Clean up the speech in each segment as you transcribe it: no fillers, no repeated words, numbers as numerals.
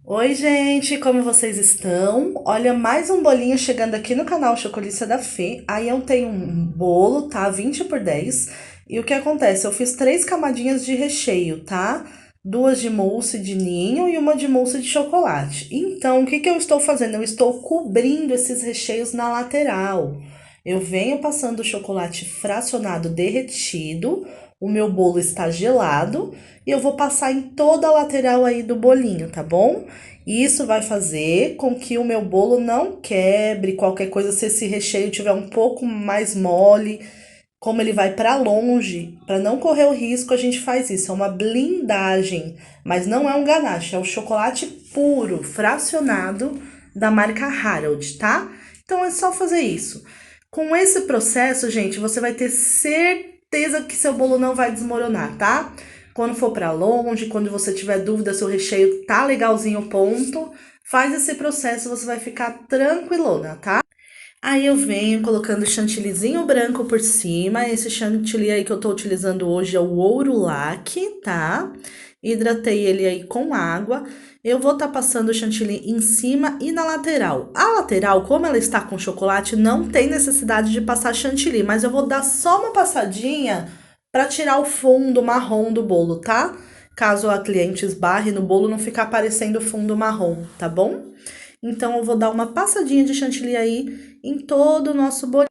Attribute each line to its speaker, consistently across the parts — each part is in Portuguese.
Speaker 1: Oi, gente, como vocês estão? Olha, mais um bolinho chegando aqui no canal Chocolista da Fê. Aí eu tenho um bolo, tá? 20 por 10. E o que acontece? Eu fiz três camadinhas de recheio, tá? Duas de mousse de ninho e uma de mousse de chocolate. Então, o que que eu estou fazendo? Eu estou cobrindo esses recheios na lateral. Eu venho passando o chocolate fracionado derretido. O meu bolo está gelado e eu vou passar em toda a lateral aí do bolinho, tá bom? Isso vai fazer com que o meu bolo não quebre, qualquer coisa, se esse recheio tiver um pouco mais mole, como ele vai para longe, para não correr o risco, a gente faz isso. É uma blindagem, mas não é um ganache, é o chocolate puro, fracionado da marca Harold, tá? Então é só fazer isso. Com esse processo, gente, você vai ter certeza que seu bolo não vai desmoronar, tá? Quando for para longe, quando você tiver dúvida se o recheio tá legalzinho, ponto, faz esse processo, você vai ficar tranquilona, tá? Aí eu venho colocando chantillyzinho branco por cima. Esse chantilly aí que eu tô utilizando hoje é o Ouro Lac, tá? Hidratei ele aí com água. Eu vou estar passando o chantilly em cima e na lateral. A lateral, como ela está com chocolate, não tem necessidade de passar chantilly, mas eu vou dar só uma passadinha para tirar o fundo marrom do bolo, tá? Caso a cliente esbarre no bolo, não ficar aparecendo fundo marrom, tá bom? Então eu vou dar uma passadinha de chantilly aí em todo o nosso bolinho.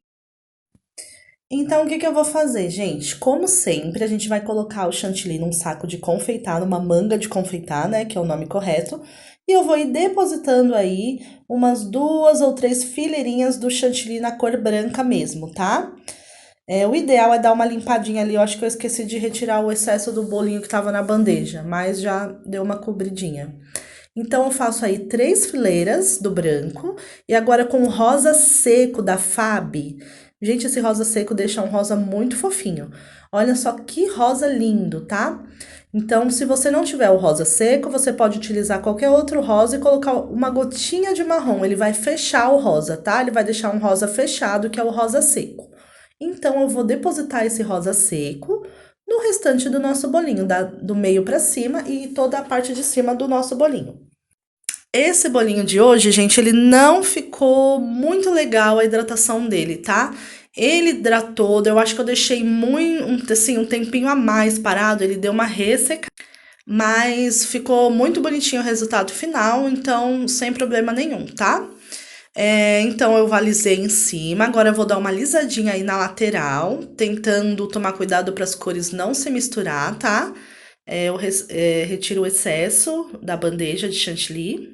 Speaker 1: Então o que que eu vou fazer, gente? Como sempre, a gente vai colocar o chantilly num saco de confeitar, numa manga de confeitar, né, que é o nome correto, e eu vou ir depositando aí umas duas ou três fileirinhas do chantilly na cor branca mesmo, tá? O ideal é dar uma limpadinha ali. Eu acho que eu esqueci de retirar o excesso do bolinho que tava na bandeja, mas já deu uma cobridinha. Então eu faço aí três fileiras do branco e agora com o rosa seco da Fab. Gente, esse rosa seco deixa um rosa muito fofinho. Olha só que rosa lindo, tá? Então, se você não tiver o rosa seco, você pode utilizar qualquer outro rosa e colocar uma gotinha de marrom. Ele vai fechar o rosa, tá? Ele vai deixar um rosa fechado, que é o rosa seco. Então, eu vou depositar esse rosa seco no restante do nosso bolinho, do meio para cima e toda a parte de cima do nosso bolinho. Esse bolinho de hoje, gente, ele não ficou muito legal a hidratação dele, tá? Ele hidratou, eu acho que eu deixei muito, assim, um tempinho a mais parado, ele deu uma resseca, mas ficou muito bonitinho o resultado final, então sem problema nenhum, tá? Então eu alisei em cima, agora eu vou dar uma alisadinha aí na lateral, tentando tomar cuidado para as cores não se misturar, tá? Retiro o excesso da bandeja de chantilly.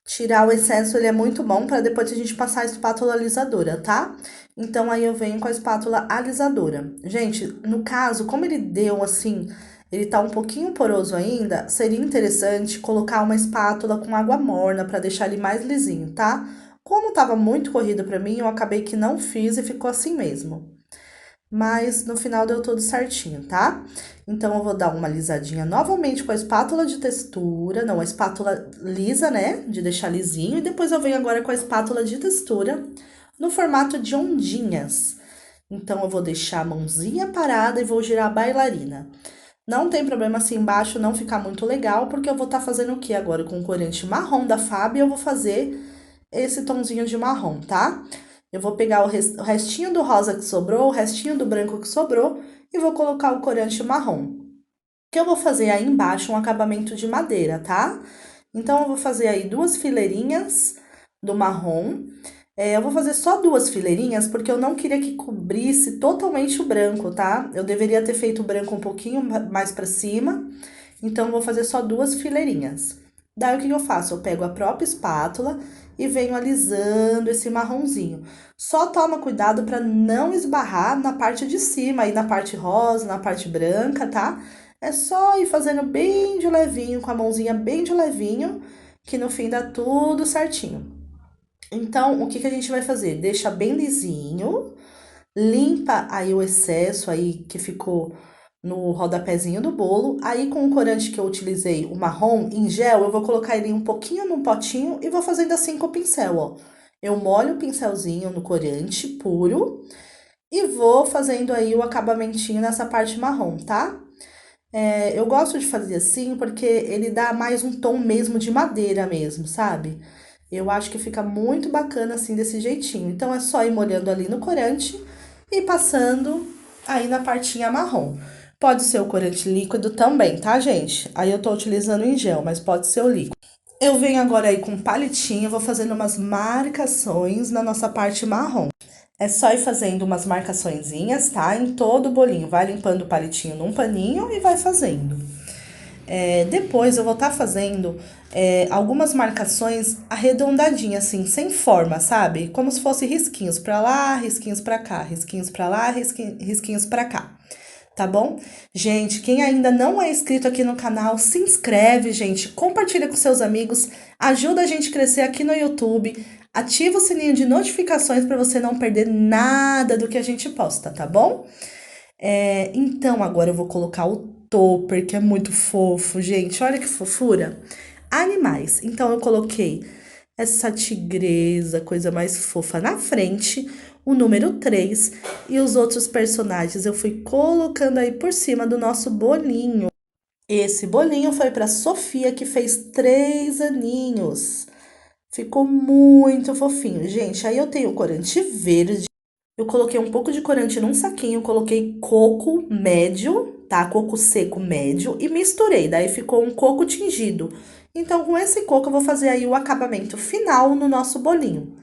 Speaker 1: Tirar o excesso, ele é muito bom para depois a gente passar a espátula alisadora, tá? Então aí eu venho com a espátula alisadora. Gente, no caso, como ele deu assim, ele tá um pouquinho poroso ainda, seria interessante colocar uma espátula com água morna para deixar ele mais lisinho, tá? Como tava muito corrido para mim, eu acabei que não fiz e ficou assim mesmo. Mas no final deu tudo certinho, tá? Então eu vou dar uma alisadinha novamente com a espátula de textura, não, a espátula lisa, né? De deixar lisinho. E depois eu venho agora com a espátula de textura no formato de ondinhas. Então eu vou deixar a mãozinha parada e vou girar a bailarina. Não tem problema se embaixo não ficar muito legal, porque eu vou estar fazendo o que agora? Com o corante marrom da Fab, eu vou fazer esse tomzinho de marrom, tá? Eu vou pegar o restinho do rosa que sobrou, o restinho do branco que sobrou e vou colocar o corante marrom. Que eu vou fazer aí embaixo um acabamento de madeira, tá? Então eu vou fazer aí duas fileirinhas do marrom. Eu vou fazer só duas fileirinhas porque eu não queria que cobrisse totalmente o branco, tá? Eu deveria ter feito o branco um pouquinho mais pra cima. Então eu vou fazer só duas fileirinhas. Daí o que eu faço? Eu pego a própria espátula e venho alisando esse marronzinho. Só toma cuidado para não esbarrar na parte de cima, aí na parte rosa, na parte branca, tá? É só ir fazendo bem de levinho, com a mãozinha bem de levinho, que no fim dá tudo certinho. Então, o que que a gente vai fazer? Deixa bem lisinho, limpa aí o excesso aí que ficou no rodapézinho do bolo. Aí com o corante que eu utilizei, o marrom em gel, eu vou colocar ele um pouquinho num potinho e vou fazendo assim com o pincel, ó. Eu molho o pincelzinho no corante puro e vou fazendo aí o acabamentinho nessa parte marrom, tá? Eu gosto de fazer assim porque ele dá mais um tom mesmo de madeira mesmo, sabe? Eu acho que fica muito bacana assim desse jeitinho. Então é só ir molhando ali no corante e passando aí na partinha marrom. Pode ser o corante líquido também, tá, gente? Aí eu tô utilizando em gel, mas pode ser o líquido. Eu venho agora aí com um palitinho, vou fazendo umas marcações na nossa parte marrom. É só ir fazendo umas marcaçõezinhas, tá? Em todo o bolinho. Vai limpando o palitinho num paninho e vai fazendo. Depois eu vou estar fazendo algumas marcações arredondadinhas, assim, sem forma, sabe? Como se fosse risquinhos pra lá, risquinhos pra cá, risquinhos pra lá, risquinhos pra cá. Tá bom? Gente, quem ainda não é inscrito aqui no canal, se inscreve, gente. Compartilha com seus amigos. Ajuda a gente a crescer aqui no YouTube. Ativa o sininho de notificações para você não perder nada do que a gente posta, tá bom? Então, agora eu vou colocar o topper, que é muito fofo, gente. Olha que fofura. Animais. Então, eu coloquei essa tigresa, coisa mais fofa, na frente, o número 3 e os outros personagens eu fui colocando aí por cima do nosso bolinho. Esse bolinho foi para Sofia, que fez 3 aninhos. Ficou muito fofinho, gente. Aí eu tenho corante verde. Eu coloquei um pouco de corante num saquinho, coloquei coco médio, tá? Coco seco médio e misturei. Daí ficou um coco tingido. Então, com esse coco, eu vou fazer aí o acabamento final no nosso bolinho.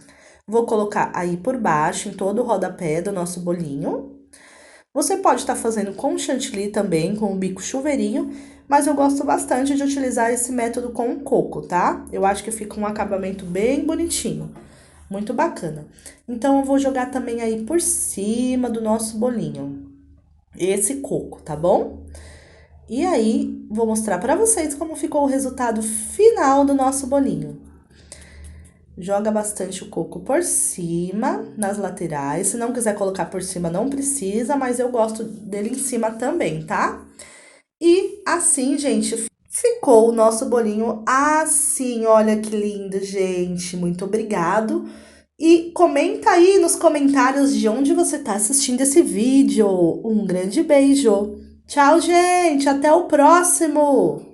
Speaker 1: Vou colocar aí por baixo, em todo o rodapé do nosso bolinho. Você pode estar fazendo com chantilly também, com o bico chuveirinho, mas eu gosto bastante de utilizar esse método com o coco, tá? Eu acho que fica um acabamento bem bonitinho. Muito bacana. Então, eu vou jogar também aí por cima do nosso bolinho. Esse coco, tá bom? E aí, vou mostrar pra vocês como ficou o resultado final do nosso bolinho. Joga bastante o coco por cima, nas laterais. Se não quiser colocar por cima, não precisa, mas eu gosto dele em cima também, tá? E assim, gente, ficou o nosso bolinho assim. Olha que lindo, gente. Muito obrigado. E comenta aí nos comentários de onde você tá assistindo esse vídeo. Um grande beijo. Tchau, gente. Até o próximo.